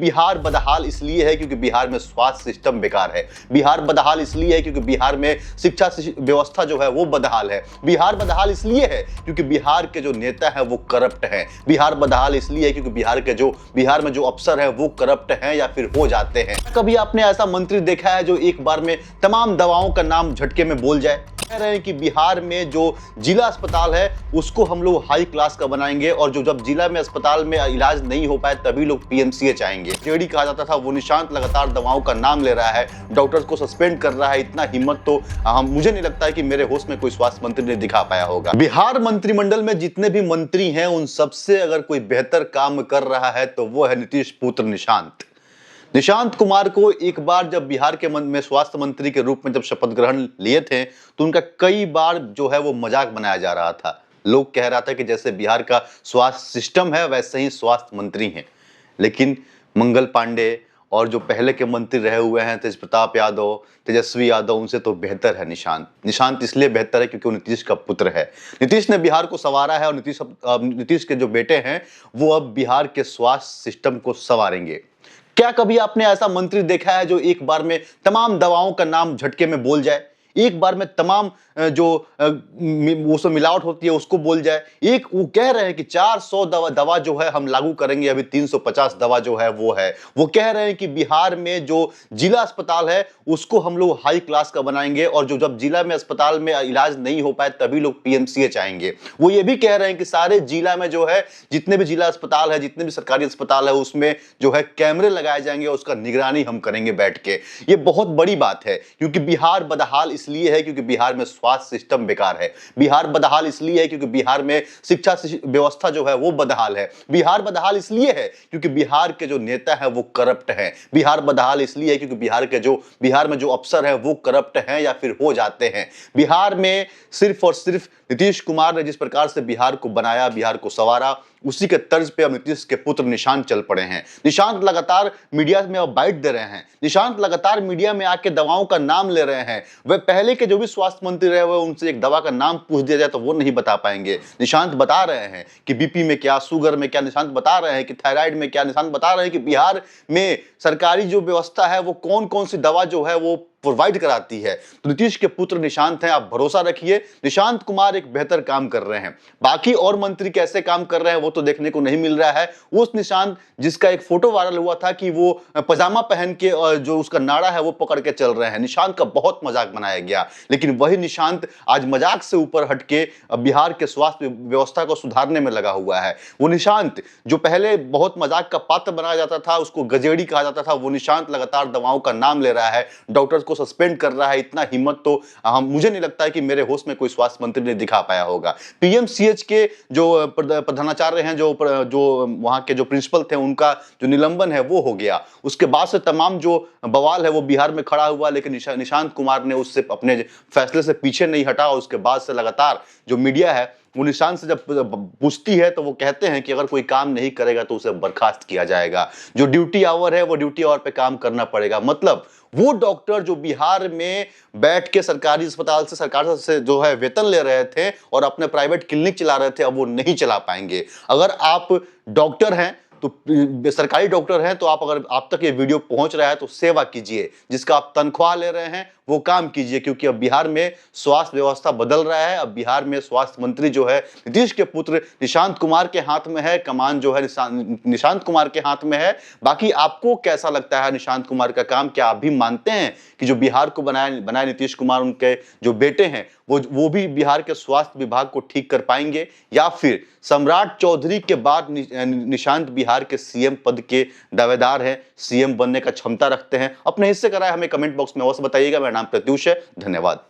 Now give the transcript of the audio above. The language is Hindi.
बिहार बदहाल इसलिए है क्योंकि बिहार में स्वास्थ्य सिस्टम बेकार है। बिहार बदहाल इसलिए है क्योंकि बिहार में शिक्षा व्यवस्था जो है वो बदहाल है। बिहार बदहाल इसलिए है क्योंकि बिहार के जो नेता है वो करप्ट हैं। बिहार बदहाल इसलिए है क्योंकि बिहार में जो अफसर है वो करप्ट हैं या फिर हो जाते हैं। कभी आपने ऐसा मंत्री देखा है जो एक बार में तमाम दवाओं का नाम झटके में बोल जाए? कह रहे हैं कि बिहार में जो जिला अस्पताल है उसको हम लोग हाई क्लास का बनाएंगे और जो जब जिला में अस्पताल में इलाज नहीं हो पाए तभी लोग पीएमसीएच आएंगे। जेडी कहा जाता था, वो निशांत लगातार दवाओं का नाम ले रहा है, डॉक्टर्स को सस्पेंड कर रहा है। इतना हिम्मत तो मुझे नहीं लगता है कि मेरे होश में कोई स्वास्थ्य मंत्री ने दिखा पाया होगा। बिहार मंत्रिमंडल में जितने भी मंत्री हैं उन सबसे अगर कोई बेहतर काम कर रहा है तो वो है नीतीश पुत्र निशांत कुमार को एक बार जब बिहार के में स्वास्थ्य मंत्री के रूप में जब शपथ ग्रहण लिए थे तो उनका कई बार जो है वो मजाक बनाया जा रहा था। लोग कह रहा था कि जैसे बिहार का स्वास्थ्य सिस्टम है वैसे ही स्वास्थ्य मंत्री हैं। लेकिन मंगल पांडे और जो पहले के मंत्री रहे हुए हैं तेजप्रताप यादव, तेजस्वी यादव, उनसे तो बेहतर है निशांत इसलिए बेहतर है क्योंकि वो नीतीश का पुत्र है। नीतीश ने बिहार को संवारा है और नीतीश के जो बेटे हैं वो अब बिहार के स्वास्थ्य सिस्टम को संवारेंगे। क्या कभी आपने ऐसा मंत्री देखा है जो एक बार में तमाम दवाओं का नाम झटके में बोल जाए? एक बार में तमाम जो उसमें मिलावट होती है उसको बोल जाए? एक वो कह रहे हैं कि 400 दवा जो है हम लागू करेंगे, अभी 350 दवा जो है वो कह रहे हैं कि बिहार में जो जिला अस्पताल है उसको हम लोग हाई क्लास का बनाएंगे और जो जब जिला में अस्पताल में इलाज नहीं हो पाए तभी लोग पीएमसीएच आएंगे। वो ये भी कह रहे हैं कि सारे जिला में जो है जितने भी जिला अस्पताल है, जितने भी सरकारी अस्पताल है, उसमें जो है कैमरे लगाए जाएंगे, उसका निगरानी हम करेंगे बैठ के। ये बहुत बड़ी बात है क्योंकि बिहार बदहाल इसलिए है क्योंकि बिहार में स्वास्थ्य सिस्टम बेकार है। बिहार बदहाल इसलिए है क्योंकि बिहार में शिक्षा व्यवस्था जो है वो बदहाल है। बिहार बदहाल इसलिए है क्योंकि बिहार के जो नेता है वो करप्ट हैं। बिहार बदहाल इसलिए है क्योंकि बिहार में जो अफसर है वो करप्ट हैं या फिर हो जाते हैं। बिहार में सिर्फ और सिर्फ नीतीश कुमार ने जिस प्रकार से बिहार को बनाया, बिहार को संवारा, उसी के तर्ज पे अब नीतीश के पुत्र निशांत चल पड़े हैं। निशांत लगातार मीडिया में अब बाइट दे रहे हैं। निशांत लगातार मीडिया में आके दवाओं का नाम ले रहे हैं। वे पहले के जो भी स्वास्थ्य मंत्री रहे हुए उनसे एक दवा का नाम पूछ दिया जाए तो वो नहीं बता पाएंगे। निशांत बता रहे हैं कि बीपी में क्या, शुगर में क्या, निशांत बता रहे हैं कि थायराइड में क्या, निशांत बता रहे हैं कि बिहार में सरकारी जो व्यवस्था है वो कौन कौन सी दवा जो है वो प्रोवाइड कराती है। तो नीतीश के पुत्र निशांत हैं, आप भरोसा रखिए निशांत कुमार एक बेहतर काम कर रहे हैं। बाकी और मंत्री कैसे काम कर रहे हैं वो तो देखने को नहीं मिल रहा है। उस निशांत जिसका एक फोटो वायरल हुआ था कि वो पजामा पहन के और जो उसका नाड़ा है वो पकड़ के चल रहे हैं, निशांत का बहुत मजाक बनाया गया। लेकिन वही निशांत आज मजाक से ऊपर हटके बिहार के स्वास्थ्य व्यवस्था को सुधारने में लगा हुआ है। वो निशांत जो पहले बहुत मजाक का पात्र बनाया जाता था, उसको गजेड़ी कहा जाता था, वो निशांत लगातार दवाओं का नाम ले रहा है, डॉक्टर्स को सस्पेंड कर रहा है। इतना हिम्मत तो मुझे नहीं लगता है कि मेरे होश में कोई स्वास्थ्य मंत्री ने दिखा पाया होगा। पीएमसीएच के जो प्रधानाचार्य हैं, जो वहां के जो प्रिंसिपल थे, उनका जो निलंबन है वो हो गया। उसके बाद से तमाम जो बवाल है वो बिहार में खड़ा हुआ, लेकिन निशांत कुमार ने उससे अपने फैसले से पीछे नहीं हटा। उसके बाद से लगातार जो मीडिया है वो निशांत से जब पूछती है तो वो कहते हैं कि अगर कोई काम नहीं करेगा तो उसे बर्खास्त किया जाएगा। जो ड्यूटी आवर है वो ड्यूटी आवर पे काम करना पड़ेगा। मतलब वो डॉक्टर जो बिहार में बैठ के सरकारी अस्पताल से, सरकार से जो है वेतन ले रहे थे और अपने प्राइवेट क्लिनिक चला रहे थे, अब वो नहीं चला पाएंगे। अगर आप डॉक्टर हैं तो सरकारी डॉक्टर हैं तो अगर आप तक ये वीडियो पहुंच रहा है तो सेवा कीजिए। जिसका आप तनख्वाह ले रहे हैं वो काम कीजिए, क्योंकि अब बिहार में स्वास्थ्य व्यवस्था बदल रहा है। अब बिहार में स्वास्थ्य मंत्री जो है नीतीश के पुत्र निशांत कुमार के हाथ में है, कमान जो है निशांत कुमार के हाथ में है। बाकी आपको कैसा लगता है निशांत कुमार का काम? क्या आप भी मानते हैं कि जो बिहार को बनाए नीतीश कुमार, उनके जो बेटे हैं वो भी बिहार के स्वास्थ्य विभाग को ठीक कर पाएंगे, या फिर सम्राट चौधरी के बाद निशांत बिहार के सीएम पद के दावेदार हैं, सीएम बनने का क्षमता रखते हैं? अपने हिस्से का राय हमें कमेंट बॉक्स में अवश्य बताइएगा। मेरा नाम प्रत्युष है। धन्यवाद।